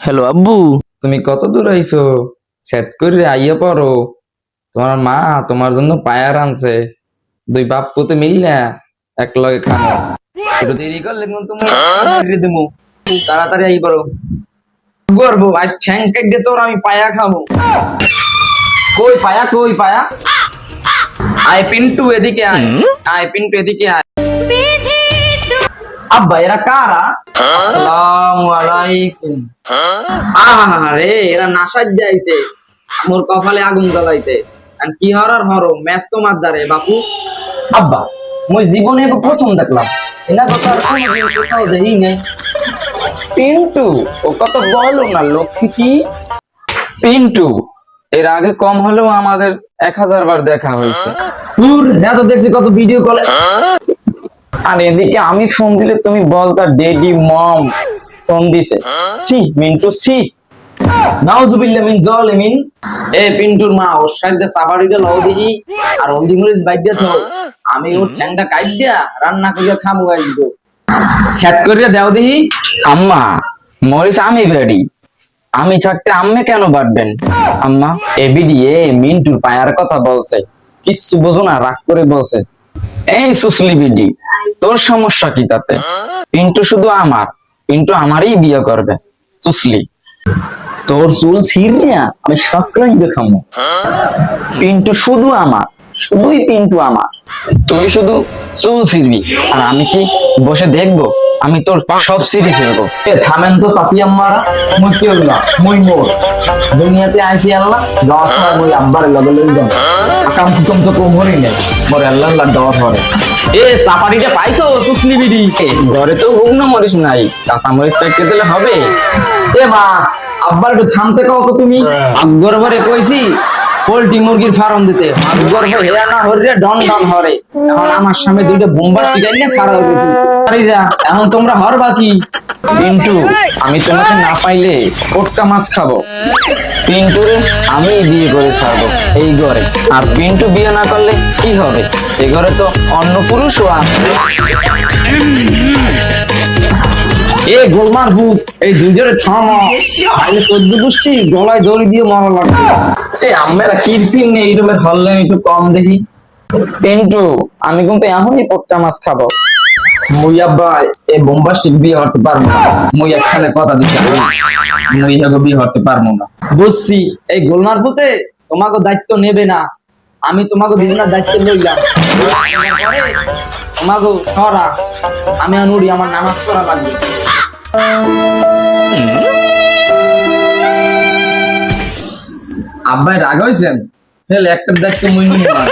Hello আব্বু। তুমি কত দূর আইছো? সেট করে আইয়া পড়ো। তোমার মা তোমার জন্য পায়ার আনছে। দুই বাপ পুতে মিললা এক লগে খানো। একটু দেরি করলে কিন্তু তুমি মেরে দেবো। তাড়াতাড়ি আই পড়ো। করবো আজ ঠ্যাং কেটে তোর আমি পায়া খাবো। কই পায়া, কই পায়া? আয় পিন্টু এদিকে আয়। আয় পিন্টু এদিকে আয়। আব্বা এরা কারা? আসসালামু আলাইকুম। আরে এরা নাসাজ যাইছে মোর কপালে আগুন জ্বালাইতে। আর কি হরার হরো ম্যাচ তো মারদারে বাপু। আব্বা মই জীবনে প্রথম দেখলাম এনা কথা আর কোনোদিন কোথাও দেখি নাই। পিন্টু ও কত বলো না লক্ষ্মী কি। পিন্টু এর আগে কম হলেও আমাদের 1000 বার দেখা হয়েছে। এত দেখছি কত ভিডিও কলে। আর এদিকে আমি ফোন দিলে তুমি বলতা ডেডি মম ফোন দিছে। সি মিন্টু সি নাউজুবিল্লাহ মিন জালিমিন। এ পিন্টুর মা ওর সাথে সাবাড়িটা লও দিই আর হলদি মরিচ বাইদ্যা তো আমি ওর ঠ্যাংটা কাইদ্যা রান্না কইরা খামু গাইবো। সেট করিয়া দাও দিই। আম্মা মরিচ আমি রেডি। আমি থাকতে আম্মে কেন বাটবেন? আম্মা এবিডিএ মিন্টুর পায়ার কথা বলছে, কিচ্ছু বোঝো না, রাগ করে বলছে। এই সুসলি বিডি তোর সমস্যা কি তাতে? পিন্টু শুধু আমার, পিন্টু আমারই বিয়ে করবে। সুসলি তোর চুল ছিঁড়িয়া আমি সক্রাই দেখাবো। পিন্টু শুধু আমার, শুধুই পিন্টু আমার। তুই শুধু চুল ছিঁড়বি আর আমি কি বসে দেখবো? আমি তোর সব ছিঁড়ে ফেলবো। থামেন তো চাচি আম্মারা, মুই কি হইলা মুই মোর দুনিয়াতে আইছি আল্লাহ দশ হয় মুই আব্বার লগে লই যাব। আকাম কুকুম তো কম হরি নাই মোর আল্লাহ আল্লাহ দশ হরে। এ চাপাটিটা পাইছো সুসলি বিডি? ঘরে তো হুগনা মরিস নাই, কাঁচা মরিচ পেটকে দিলে হবে। এ মা আব্বার একটু থামতে কও তো তুমি। আগর ভরে কইছি পোল্ট্রি মুরগির ফার্ম দিতে, আগর ভরে হেয়া না হরিয়া ডন ডন হরে। এখন আমার সামনে দুইটা বোম্বার শিখাই না খারাপ হয়ে গেছে। এখন তোমরা হর বাকি। পিন্টু আমি তোমাকে না পাইলে পোটকা মাছ খাবো। পিন্টু আমি বিয়ে করে ছাড়বো এই ঘরে। আর পিন্টু বিয়ে না করলে কি হবে? এই ঘরে তো অন্য পুরুষও আছে। এ গোলমার ভূত এই দুজনে থামো, তাইলে চোদ্দ গোষ্ঠী গলায় দড়ি দিয়ে মারা লাগবে। সে আমরা কিরপিন নেই এই রুমের হল্লেন একটু কম দেখি। পিন্টু আমি কিন্তু এখনই পোটকা মাছ খাবো। মুই আব্বা এই বোম্বাস্টিক বিয়ে হতে পারবো না। মুই একখানে কথা দিচ্ছি মুই এগো বিয়ে হতে পারবো না। বুঝছি এই গোলমার ভূতে তোমাকে দায়িত্ব নেবে না, আমি তোমাকে দুজনের দায়িত্ব লইলাম। তোমাকে সরা আমি আনুরি, আমার নামাজ পড়া লাগবে। আব্বাই রাগ হয়েছেন? একটা দায়িত্ব মুই নিলাম।